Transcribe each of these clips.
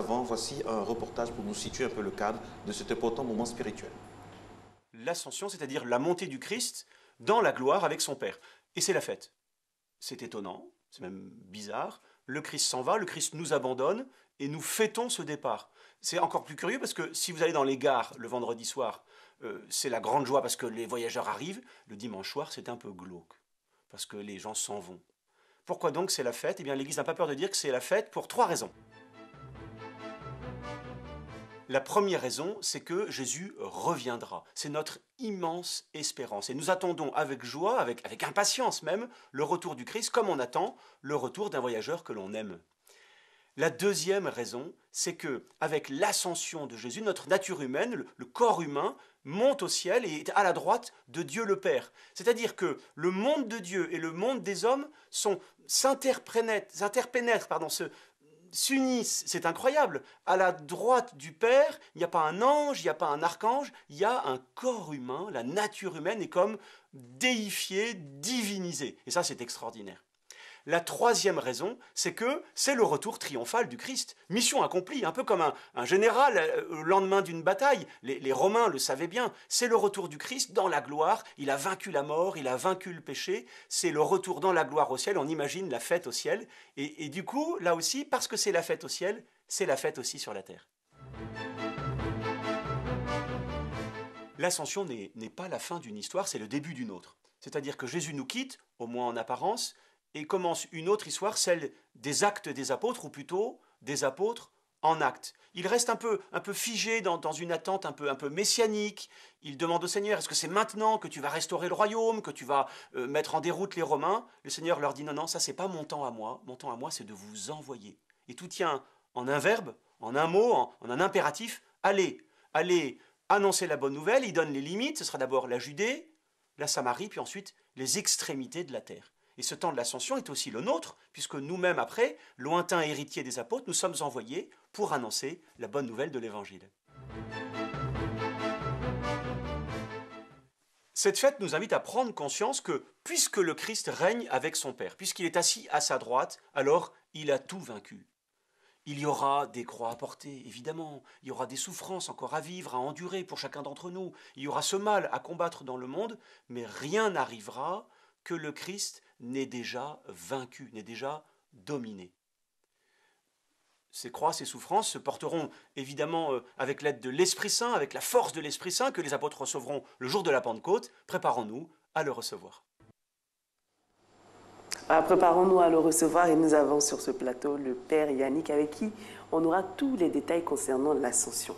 avant, voici un reportage pour nous situer un peu le cadre de cet important moment spirituel. L'ascension, c'est-à-dire la montée du Christ dans la gloire avec son Père. Et c'est la fête. C'est étonnant, c'est même bizarre. Le Christ s'en va, le Christ nous abandonne et nous fêtons ce départ. C'est encore plus curieux parce que si vous allez dans les gares le vendredi soir, c'est la grande joie parce que les voyageurs arrivent. Le dimanche soir, c'est un peu glauque parce que les gens s'en vont. Pourquoi donc c'est la fête? Eh bien, l'Église n'a pas peur de dire que c'est la fête pour 3 raisons. La première raison, c'est que Jésus reviendra. C'est notre immense espérance. Et nous attendons avec joie, avec impatience même, le retour du Christ, comme on attend le retour d'un voyageur que l'on aime. La deuxième raison, c'est que avec l'ascension de Jésus, notre nature humaine, le corps humain, monte au ciel et est à la droite de Dieu le Père. C'est-à-dire que le monde de Dieu et le monde des hommes s'interpénètrent, s'unissent, c'est incroyable. À la droite du Père, il n'y a pas un ange, il n'y a pas un archange, il y a un corps humain, la nature humaine est comme déifiée, divinisée. Et ça, c'est extraordinaire. La troisième raison, c'est que c'est le retour triomphal du Christ. Mission accomplie, un peu comme un général au lendemain d'une bataille. Les Romains le savaient bien. C'est le retour du Christ dans la gloire. Il a vaincu la mort, il a vaincu le péché. C'est le retour dans la gloire au ciel. On imagine la fête au ciel. Et du coup, là aussi, parce que c'est la fête au ciel, c'est la fête aussi sur la terre. L'ascension n'est pas la fin d'une histoire, c'est le début d'une autre. C'est-à-dire que Jésus nous quitte, au moins en apparence, et commence une autre histoire, celle des actes des apôtres, ou plutôt des apôtres en actes. Il reste un peu figé dans une attente un peu messianique. Il demande au Seigneur, est-ce que c'est maintenant que tu vas restaurer le royaume, que tu vas mettre en déroute les Romains? Le Seigneur leur dit, non, ça c'est pas mon temps à moi c'est de vous envoyer. Et tout tient en un verbe, en un mot, en un impératif, allez annoncer la bonne nouvelle. Il donne les limites, ce sera d'abord la Judée, la Samarie, puis ensuite les extrémités de la terre. Et ce temps de l'ascension est aussi le nôtre, puisque nous-mêmes, après, lointains héritiers des apôtres, nous sommes envoyés pour annoncer la bonne nouvelle de l'Évangile. Cette fête nous invite à prendre conscience que, puisque le Christ règne avec son Père, puisqu'il est assis à sa droite, alors il a tout vaincu. Il y aura des croix à porter, évidemment. Il y aura des souffrances encore à vivre, à endurer pour chacun d'entre nous. Il y aura ce mal à combattre dans le monde, mais rien n'arrivera que le Christ n'est déjà vaincu, n'est déjà dominé. Ces croix, ces souffrances se porteront évidemment avec l'aide de l'Esprit Saint, avec la force de l'Esprit Saint que les apôtres recevront le jour de la Pentecôte. Préparons-nous à le recevoir. Préparons-nous à le recevoir et nous avons sur ce plateau le Père Yannick avec qui on aura tous les détails concernant l'ascension.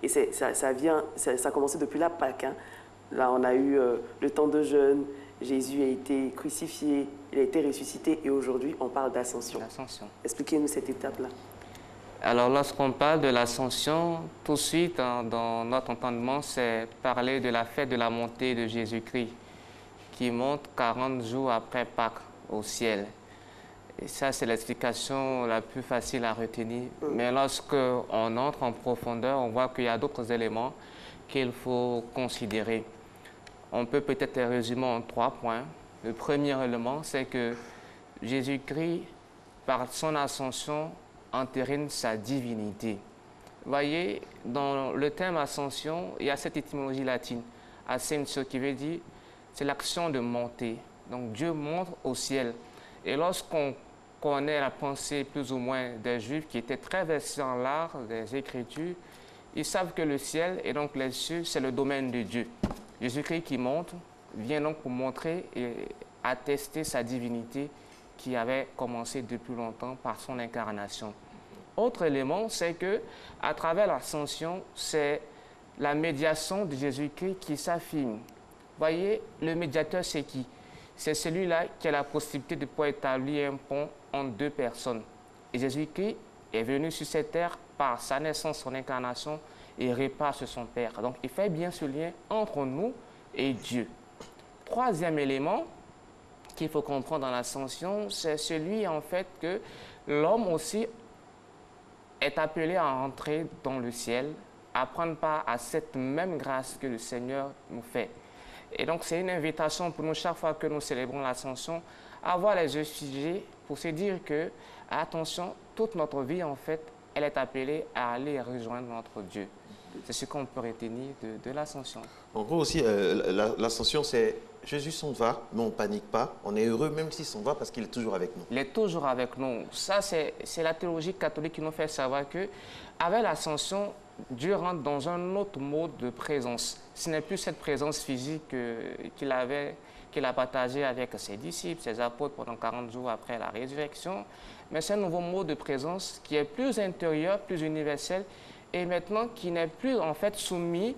Et ça a commencé depuis la Pâque. Là, on a eu le temps de jeûne. Jésus a été crucifié, il a été ressuscité et aujourd'hui, on parle d'ascension. Expliquez-nous cette étape-là. Alors, lorsqu'on parle de l'ascension, tout de suite, dans notre entendement, c'est parler de la fête de la montée de Jésus-Christ, qui monte 40 jours après Pâques au ciel. Et ça, c'est l'explication la plus facile à retenir. Mais lorsqu'on entre en profondeur, on voit qu'il y a d'autres éléments qu'il faut considérer. On peut peut-être les résumer en 3 points. Le premier élément, c'est que Jésus-Christ, par son ascension, entérine sa divinité. Vous voyez, dans le terme ascension, il y a cette étymologie latine, ascensio, qui veut dire, c'est l'action de monter. Donc Dieu monte au ciel. Et lorsqu'on connaît la pensée plus ou moins des Juifs qui étaient très versés en l'art des Écritures, ils savent que le ciel et donc les cieux, c'est le domaine de Dieu. Jésus-Christ qui monte vient donc pour montrer et attester sa divinité qui avait commencé depuis longtemps par son incarnation. Autre élément, c'est que à travers l'ascension, c'est la médiation de Jésus-Christ qui s'affirme. Voyez, le médiateur, c'est qui? C'est celui-là qui a la possibilité de pouvoir établir un pont entre 2 personnes. Et Jésus-Christ est venu sur cette terre par sa naissance, son incarnation, et répare sur son Père. Donc, il fait bien ce lien entre nous et Dieu. Troisième élément qu'il faut comprendre dans l'ascension, c'est celui, en fait, que l'homme aussi est appelé à entrer dans le ciel, à prendre part à cette même grâce que le Seigneur nous fait. Et donc, c'est une invitation pour nous, chaque fois que nous célébrons l'ascension, à avoir les yeux figés pour se dire que, attention, toute notre vie, en fait, elle est appelée à aller rejoindre notre Dieu. C'est ce qu'on peut retenir de l'ascension. En gros aussi, l'ascension, c'est Jésus s'en va, mais on ne panique pas. On est heureux même s'il s'en va parce qu'il est toujours avec nous. Il est toujours avec nous. Ça, c'est la théologie catholique qui nous fait savoir que avec l'ascension, Dieu rentre dans un autre mode de présence. Ce n'est plus cette présence physique qu'il a partagée avec ses disciples, ses apôtres pendant 40 jours après la résurrection, mais c'est un nouveau mode de présence qui est plus intérieur, plus universel, et maintenant qui n'est plus en fait soumis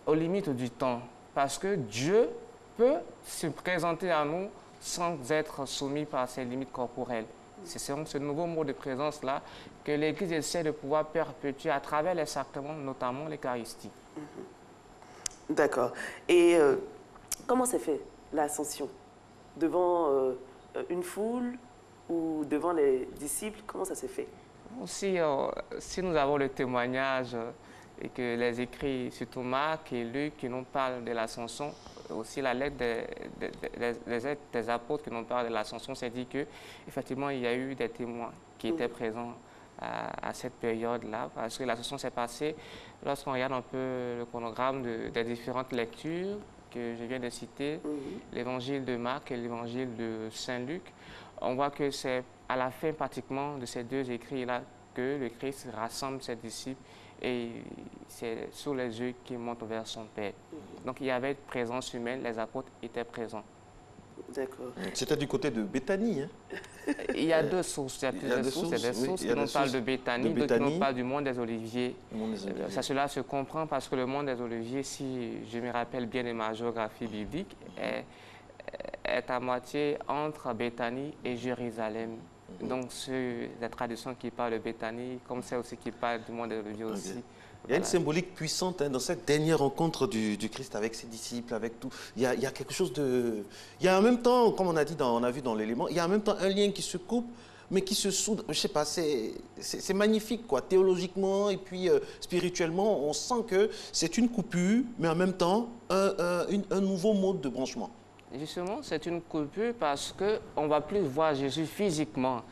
aux limites du temps. Parce que Dieu peut se présenter à nous sans être soumis par ses limites corporelles. C'est ce nouveau mode de présence-là que l'Église essaie de pouvoir perpétuer à travers les sacrements, notamment l'Eucharistie. D'accord. Et comment s'est fait l'ascension? Devant une foule ou devant les disciples? Comment ça s'est fait? Si nous avons le témoignage et que les écrits, surtout Marc et Luc, qui nous parlent de l'ascension, aussi la lettre des apôtres qui nous parlent de l'ascension, c'est dit qu'effectivement, il y a eu des témoins qui étaient présents à cette période-là, parce que l'ascension s'est passée, lorsqu'on regarde un peu le chronogramme des différentes lectures que je viens de citer, l'évangile de Marc et l'évangile de Saint-Luc, on voit que c'est à la fin pratiquement de ces deux écrits-là que le Christ rassemble ses disciples et c'est sous les yeux qu'il monte vers son Père. Donc il y avait une présence humaine, les apôtres étaient présents. D'accord. C'était du côté de Béthanie, hein? Il y a deux sources, il y a plusieurs sources. Il y a des sources qui nous parlent de Béthanie, d'autres qui nous parlent du mont des Oliviers. Cela se comprend parce que le mont des Oliviers, si je me rappelle bien de ma géographie biblique, est à moitié entre Béthanie et Jérusalem. Donc, c'est la tradition qui parle de Béthanie, comme c'est aussi qui parle du mont des Oliviers aussi. Il y a une symbolique puissante dans cette dernière rencontre du Christ avec ses disciples, avec tout. Il y a quelque chose de... Il y a en même temps, comme on a dit, on a vu dans l'élément, il y a en même temps un lien qui se coupe, mais qui se soude. Je ne sais pas, c'est magnifique, quoi. Théologiquement et puis spirituellement, on sent que c'est une coupure, mais en même temps, un nouveau mode de branchement. Justement, c'est une coupure parce qu'on ne va plus voir Jésus physiquement.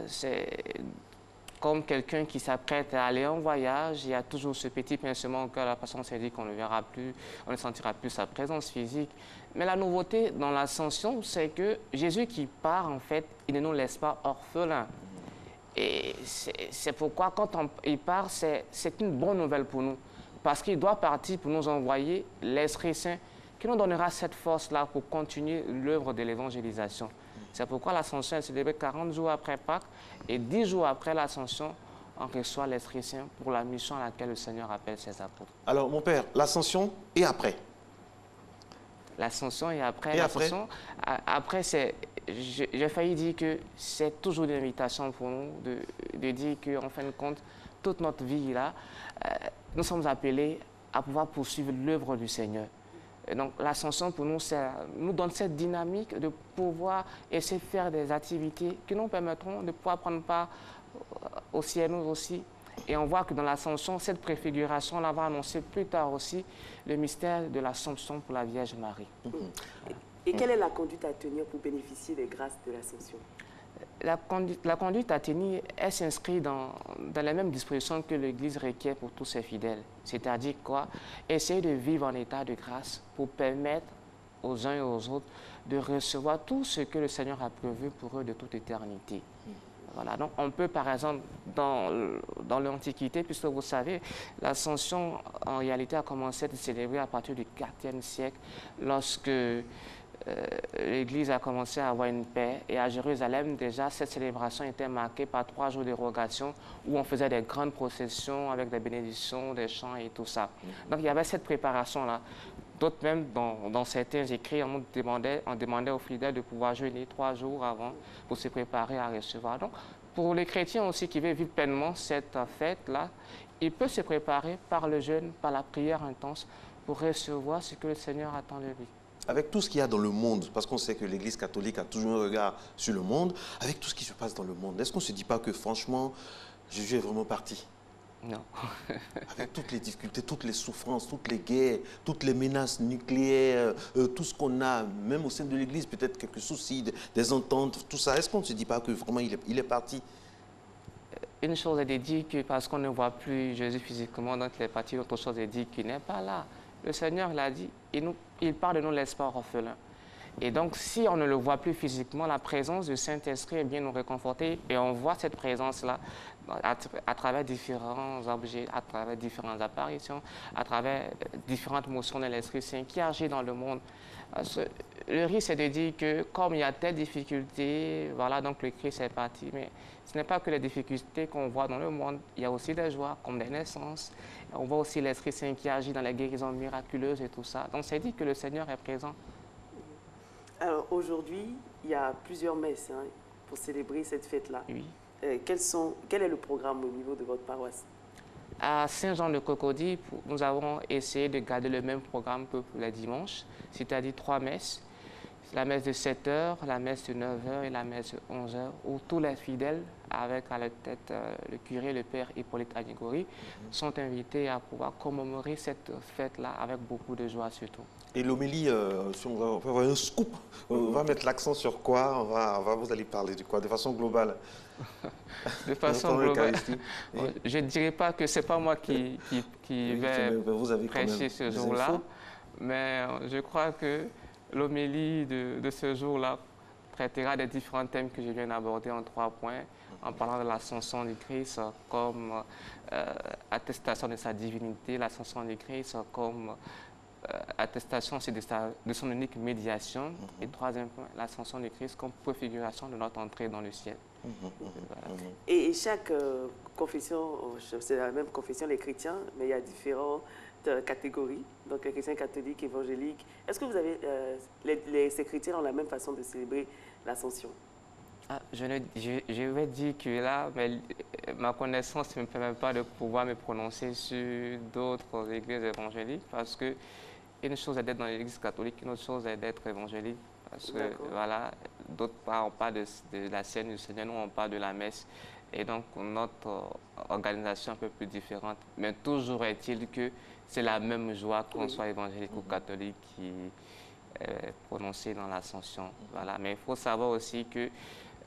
C'est comme quelqu'un qui s'apprête à aller en voyage, il y a toujours ce petit pincement au cœur, la façon s'est dit qu'on ne verra plus, on ne sentira plus sa présence physique. Mais la nouveauté dans l'ascension, c'est que Jésus qui part, en fait, il ne nous laisse pas orphelins. Et c'est pourquoi quand il part, c'est une bonne nouvelle pour nous. Parce qu'il doit partir pour nous envoyer l'Esprit Saint qui nous donnera cette force-là pour continuer l'œuvre de l'évangélisation. C'est pourquoi l'Ascension est célébrée 40 jours après Pâques et 10 jours après l'Ascension, on reçoit l'Esprit Saint pour la mission à laquelle le Seigneur appelle ses apôtres. Alors, mon père, l'Ascension et après? L'Ascension et après? Après, j'ai failli dire que c'est toujours une invitation pour nous de dire qu'en fin de compte, toute notre vie, là, nous sommes appelés à pouvoir poursuivre l'œuvre du Seigneur. Et donc l'ascension pour nous, nous donne cette dynamique de pouvoir essayer de faire des activités qui nous permettront de pouvoir prendre part au ciel nous aussi. Et on voit que dans l'ascension, cette préfiguration-là va annoncer plus tard aussi le mystère de l'Assomption pour la Vierge Marie. Et quelle est la conduite à tenir pour bénéficier des grâces de l'Ascension? La conduite à tenir, elle s'inscrit dans les mêmes dispositions que l'Église requiert pour tous ses fidèles. C'est-à-dire quoi? Essayer de vivre en état de grâce pour permettre aux uns et aux autres de recevoir tout ce que le Seigneur a prévu pour eux de toute éternité. Voilà, donc on peut par exemple, dans l'Antiquité, puisque vous savez, l'Ascension en réalité a commencé à être célébrée à partir du IVe siècle, lorsque l'Église a commencé à avoir une paix. Et à Jérusalem, déjà, cette célébration était marquée par 3 jours d'érogation où on faisait des grandes processions avec des bénédictions, des chants et tout ça. Donc il y avait cette préparation-là. D'autres même, dans certains écrits, on demandait aux fidèles de pouvoir jeûner 3 jours avant pour se préparer à recevoir. Donc, pour les chrétiens aussi qui veulent vivre pleinement cette fête-là, ils peuvent se préparer par le jeûne, par la prière intense, pour recevoir ce que le Seigneur attend de lui. Avec tout ce qu'il y a dans le monde, parce qu'on sait que l'Église catholique a toujours un regard sur le monde, avec tout ce qui se passe dans le monde, est-ce qu'on ne se dit pas que franchement, Jésus est vraiment parti? Non. Avec toutes les difficultés, toutes les souffrances, toutes les guerres, toutes les menaces nucléaires, tout ce qu'on a, même au sein de l'Église, peut-être quelques soucis, des ententes, tout ça, est-ce qu'on ne se dit pas que vraiment il est parti? une chose est de dire que parce qu'on ne voit plus Jésus physiquement, donc il est parti, l'autre chose est de dire qu'il n'est pas là. Le Seigneur l'a dit, il parle de nous l'espoir orphelin. Et donc, si on ne le voit plus physiquement, la présence du Saint-Esprit est bien nous réconforter. Et on voit cette présence-là à travers différents objets, à travers différentes apparitions, à travers différentes motions de l'Esprit Saint qui agit dans le monde. Le risque, c'est de dire que comme il y a telle difficulté, voilà, donc le Christ est parti. Mais ce n'est pas que les difficultés qu'on voit dans le monde, il y a aussi des joies, comme des naissances. On voit aussi l'Esprit Saint qui agit dans les guérisons miraculeuses et tout ça. Donc, c'est dit que le Seigneur est présent. Alors aujourd'hui, il y a plusieurs messes hein, pour célébrer cette fête-là. Oui. Quel est le programme au niveau de votre paroisse? À Saint-Jean-de-Cocody, nous avons essayé de garder le même programme que pour les dimanches, c'est-à-dire 3 messes. La messe de 7 h, la messe de 9 h et la messe de 11 h, où tous les fidèles, avec à la tête le curé, le père Hippolyte Agnigori, sont invités à pouvoir commémorer cette fête-là avec beaucoup de joie surtout. Et l'homélie, si on va avoir un scoop, on va mettre l'accent sur quoi vous allez parler de quoi, de façon globale? De façon globale, je ne dirais pas que ce n'est pas moi qui vais prêcher ce jour-là, mais je crois que l'homélie de ce jour-là traitera des différents thèmes que je viens d'aborder en 3 points, en parlant de l'ascension du Christ comme attestation de sa divinité, l'ascension du Christ comme attestation de son unique médiation, et 3e point, l'ascension du Christ comme préfiguration de notre entrée dans le ciel. Voilà. Et chaque confession, c'est la même confession, les chrétiens, mais il y a différentes catégories, donc les chrétiens catholiques, évangéliques. Est-ce que vous avez, ces chrétiens ont la même façon de célébrer l'ascension? Je vais dire que là, mais ma connaissance ne me permet pas de pouvoir me prononcer sur d'autres églises évangéliques parce que une chose est d'être dans l'église catholique, une autre chose est d'être évangélique. Parce que, voilà, d'autres part, on parle de la scène du Seigneur, nous, on parle de la messe. Et donc, notre organisation est un peu plus différente. Mais toujours est-il que c'est la même joie qu'on soit évangélique ou catholique qui est prononcée dans l'Ascension. Voilà. Mais il faut savoir aussi que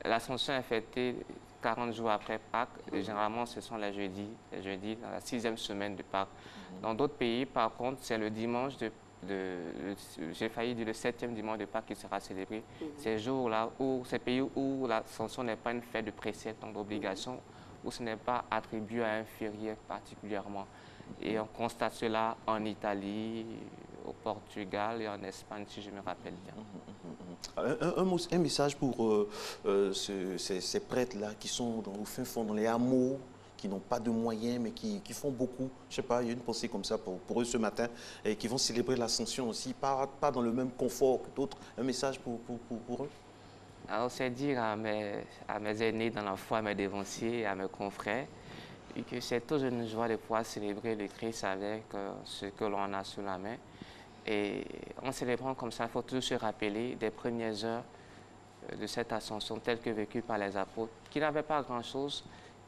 l'Ascension est fêtée 40 jours après Pâques. Généralement, ce sont les jeudis, dans la 6e semaine de Pâques. Dans d'autres pays, par contre, c'est le dimanche j'ai failli dire le 7e dimanche de Pâques qui sera célébré. Ces jours-là, ces pays où l'Ascension n'est pas une fête de précepte, donc d'obligation, où ce n'est pas attribué à un férié particulièrement. Et on constate cela en Italie, au Portugal et en Espagne, si je me rappelle bien. Un message pour ces prêtres-là qui sont au fin fond, dans les hameaux, qui n'ont pas de moyens, mais qui font beaucoup. Je ne sais pas, il y a une pensée comme ça pour eux ce matin, et qui vont célébrer l'Ascension aussi, pas dans le même confort que d'autres. Un message pour eux? Alors, c'est dire à mes aînés dans la foi, à mes dévanciers, à mes confrères, que c'est toujours une joie de pouvoir célébrer le Christ avec ce que l'on a sous la main. Et en célébrant comme ça, il faut toujours se rappeler des premières heures de cette ascension telle que vécue par les apôtres, qui n'avaient pas grand-chose,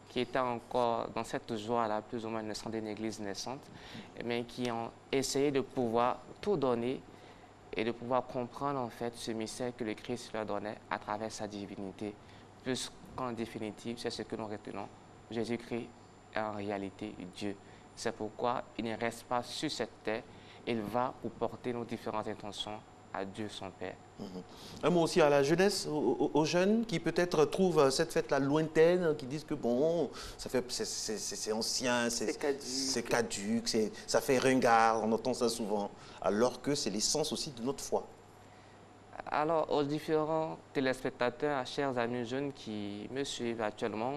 qui étaient encore dans cette joie-là, plus ou moins naissante d'une église naissante, mais qui ont essayé de pouvoir tout donner et de pouvoir comprendre en fait ce mystère que le Christ leur donnait à travers sa divinité. Puisqu'en définitive, c'est ce que nous retenons. Jésus-Christ est en réalité Dieu. C'est pourquoi il ne reste pas sur cette terre, il va pour porter nos différentes intentions à Dieu son Père. Un mot aussi à la jeunesse, aux jeunes qui peut-être trouvent cette fête-là lointaine, qui disent que bon, c'est ancien, c'est caduque, ça fait ringard, on entend ça souvent, alors que c'est l'essence aussi de notre foi. Alors, aux différents téléspectateurs, chers amis jeunes qui me suivent actuellement,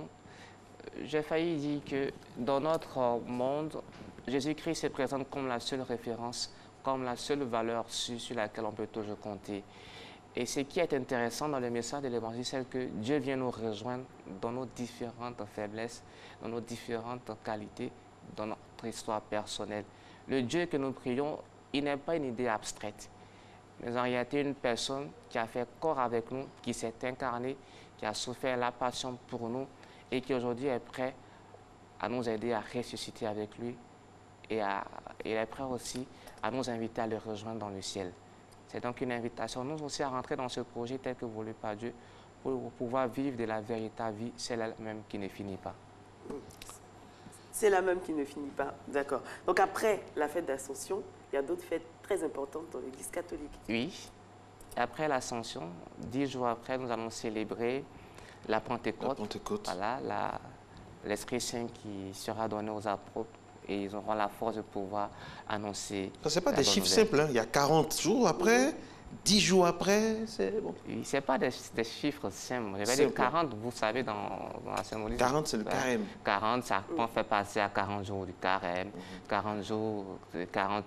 j'ai failli dire que dans notre monde, Jésus-Christ se présente comme la seule référence, comme la seule valeur sur laquelle on peut toujours compter. Et ce qui est intéressant dans le message de l'Évangile, c'est que Dieu vient nous rejoindre dans nos différentes faiblesses, dans nos différentes qualités, dans notre histoire personnelle. Le Dieu que nous prions, il n'est pas une idée abstraite, mais en réalité une personne qui a fait corps avec nous, qui s'est incarnée, qui a souffert la passion pour nous et qui aujourd'hui est prêt à nous aider à ressusciter avec lui et il est prêt aussi à nous inviter à le rejoindre dans le ciel. C'est donc une invitation, nous aussi, à rentrer dans ce projet tel que voulu par Dieu pour pouvoir vivre de la véritable vie, celle-même qui ne finit pas. C'est la même qui ne finit pas. D'accord. Donc après la fête d'Ascension, il y a d'autres fêtes très importantes dans l'Église catholique. Oui. Après l'Ascension, 10 jours après, nous allons célébrer la Pentecôte. La Pentecôte. Voilà, l'Esprit Saint qui sera donné aux apôtres et ils auront la force de pouvoir annoncer. Ce n'est pas la des bonne chiffres nouvelle. simples. Hein. Il y a 40 jours après, 10 jours après, c'est bon. Oui, ce n'est pas des chiffres simples. Je vais Simple. dire 40, vous savez, dans la symbolisme. 40, c'est le carême. 40, ça fait passer à 40 jours du carême, 40 jours, les 40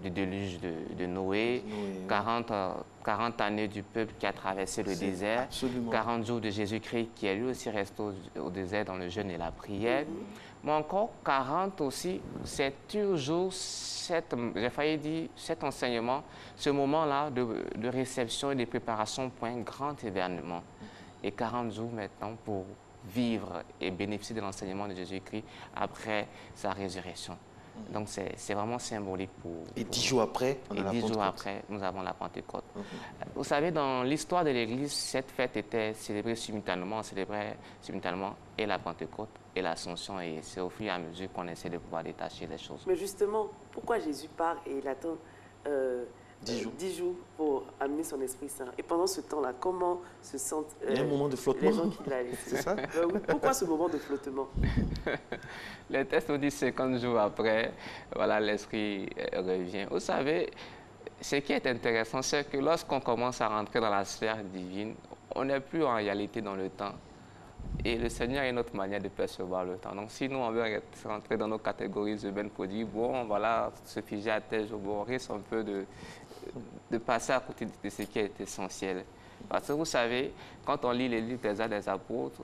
du déluge de Noé, Oui. 40 années du peuple qui a traversé le C'est désert, absolument. 40 jours de Jésus-Christ qui est lui aussi resté au désert dans le jeûne et la prière. Mais encore 40 aussi, c'est toujours j'ai failli dire, cet enseignement, ce moment-là de réception et de préparation pour un grand événement. Et 40 jours maintenant pour vivre et bénéficier de l'enseignement de Jésus-Christ après sa résurrection. Donc c'est vraiment symbolique pour... Et 10 jours après, on a Et la 10 jours Pentecôte. après, nous avons la Pentecôte. Vous savez, dans l'histoire de l'Église, cette fête était célébrée simultanément. On célébrait simultanément et la Pentecôte et l'Ascension. Et c'est au fur et à mesure qu'on essaie de pouvoir détacher les choses. Mais justement, pourquoi Jésus part et il attend 10 jours pour amener son Esprit Saint? Et pendant ce temps-là, comment se sentent Il y a un moment de flottement. les gens qu'il a laissés? C'est ça? Oui. Pourquoi ce moment de flottement? Les textes nous disent 50 jours après, voilà, l'Esprit revient. Vous savez, ce qui est intéressant, c'est que lorsqu'on commence à rentrer dans la sphère divine, on n'est plus en réalité dans le temps. Et le Seigneur a une autre manière de percevoir le temps. Donc, si nous, on veut rentrer dans nos catégories urbaines pour dire, bon, voilà, se figer à tel jour, bon, on risque un peu de passer à côté de ce qui est essentiel. Parce que vous savez, quand on lit les livres des Actes des Apôtres,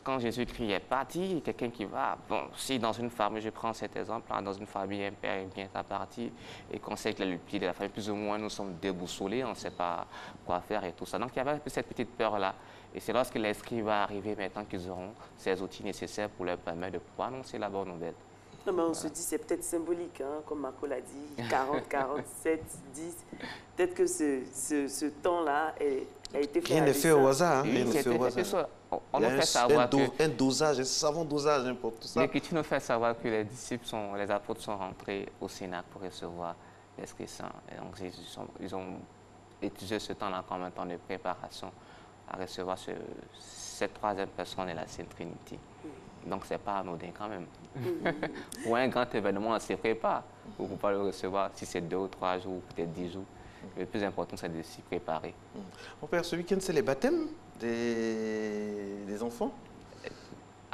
quand Jésus-Christ est parti, quelqu'un qui va, bon, si dans une famille, je prends cet exemple, hein, dans une famille, un père vient à partir et qu'on sait que le pied de la famille, plus ou moins, nous sommes déboussolés, on ne sait pas quoi faire et tout ça. Donc, il y avait un peu cette petite peur-là. Et c'est lorsque l'Esprit va arriver maintenant qu'ils auront ces outils nécessaires pour leur permettre de pouvoir annoncer la bonne nouvelle. Non, mais on se dit, c'est peut-être symbolique, hein, comme Marco l'a dit, 40, 47, 10. Peut-être que ce temps-là a été fait Rien n'est fait au hasard. Hein. Rien n'est fait au hasard. On Il y nous a fait savoir un dosage, un savant dosage hein, pour tout ça. l'Écriture nous fait savoir que les apôtres sont rentrés au Sénat pour recevoir l'Esprit Saint. Et donc, ils ont étudié ce temps-là comme un temps de préparation à recevoir cette troisième personne et la Sainte Trinité. Donc, ce n'est pas anodin quand même. Pour un grand événement, on se prépare pour pouvoir le recevoir, si c'est 2 ou 3 jours, peut-être 10 jours. Le plus important, c'est de s'y préparer. Mon père, ce week-end, c'est les baptêmes des enfants?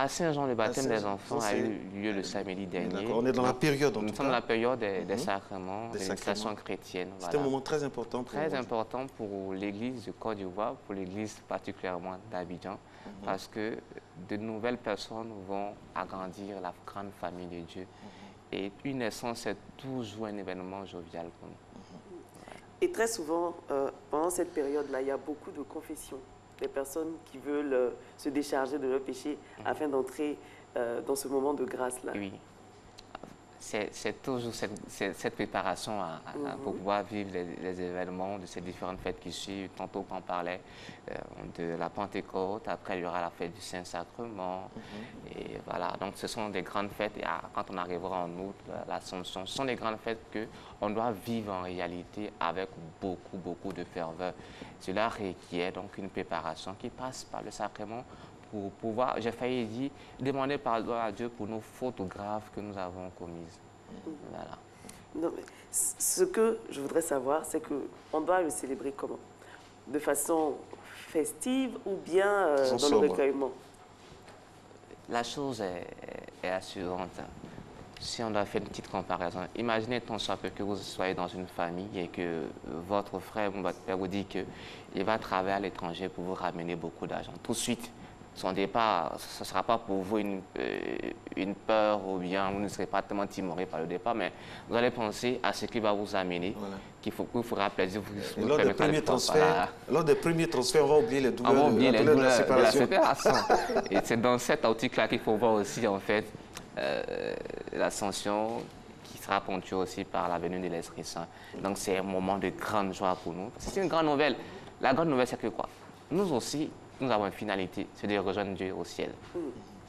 À Saint-Jean, le baptême des enfants a eu lieu le samedi dernier. On est dans la période, en Nous tout sommes dans cas. la période des sacrements, Des de l'initiation sacrements. chrétienne. C'est Voilà. un moment très important pour Très vous. important pour l'Église de Côte d'Ivoire, pour l'Église particulièrement d'Abidjan, parce que de nouvelles personnes vont agrandir la grande famille de Dieu. Et une naissance, c'est toujours un événement jovial pour nous. Et très souvent, pendant cette période-là, il y a beaucoup de confessions. Des personnes qui veulent se décharger de leurs péchés afin d'entrer dans ce moment de grâce-là. Oui. C'est toujours cette préparation pour pouvoir vivre les événements de ces différentes fêtes qui suivent. Tantôt qu'on parlait de la Pentecôte, après il y aura la fête du Saint-Sacrement. Et voilà, donc ce sont des grandes fêtes. Et quand on arrivera en août, l'Assomption, ce sont des grandes fêtes qu'on doit vivre en réalité avec beaucoup de ferveur. Cela requiert donc une préparation qui passe par le sacrement pour pouvoir, j'ai failli dire, demander pardon à Dieu pour nos fautes graves que nous avons commises. Voilà. Non, mais ce que je voudrais savoir, c'est qu'on doit le célébrer comment? De façon festive ou bien dans le recueillement? La chose est la suivante. Si on doit faire une petite comparaison, imaginez tant soit peu que vous soyez dans une famille et que votre frère ou votre père vous dit qu'il va travailler à l'étranger pour vous ramener beaucoup d'argent. Tout de suite, son départ, ce ne sera pas pour vous une peur ou bien vous ne serez pas tellement timoré par le départ, mais vous allez penser à ce qu'il va vous amener, qu'il vous fera plaisir. Lors des premiers transferts, on va oublier les douleurs, on va oublier les douleurs de la séparation. Et c'est dans cette optique-là qu'il faut voir aussi, en fait, l'Ascension qui sera ponctuée aussi par la venue de l'Esprit Saint. Donc c'est un moment de grande joie pour nous. C'est une grande nouvelle. La grande nouvelle, c'est que quoi? Nous aussi, nous avons une finalité, c'est de rejoindre Dieu au ciel.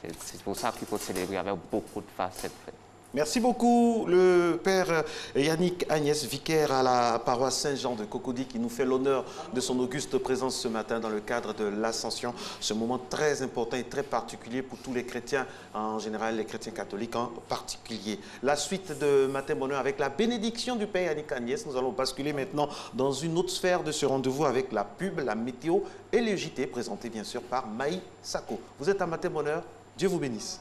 C'est pour ça qu'il faut célébrer avec beaucoup de face cette fête. Merci beaucoup, le Père Yannick Agnès, vicaire à la paroisse Saint-Jean de Cocody, qui nous fait l'honneur de son auguste présence ce matin dans le cadre de l'Ascension. Ce moment très important et très particulier pour tous les chrétiens, en général les chrétiens catholiques en particulier. La suite de Matin Bonheur avec la bénédiction du Père Yannick Agnès. Nous allons basculer maintenant dans une autre sphère de ce rendez-vous avec la pub, la météo et le JT, présenté bien sûr par Maï Sako. Vous êtes à Matin Bonheur, Dieu vous bénisse.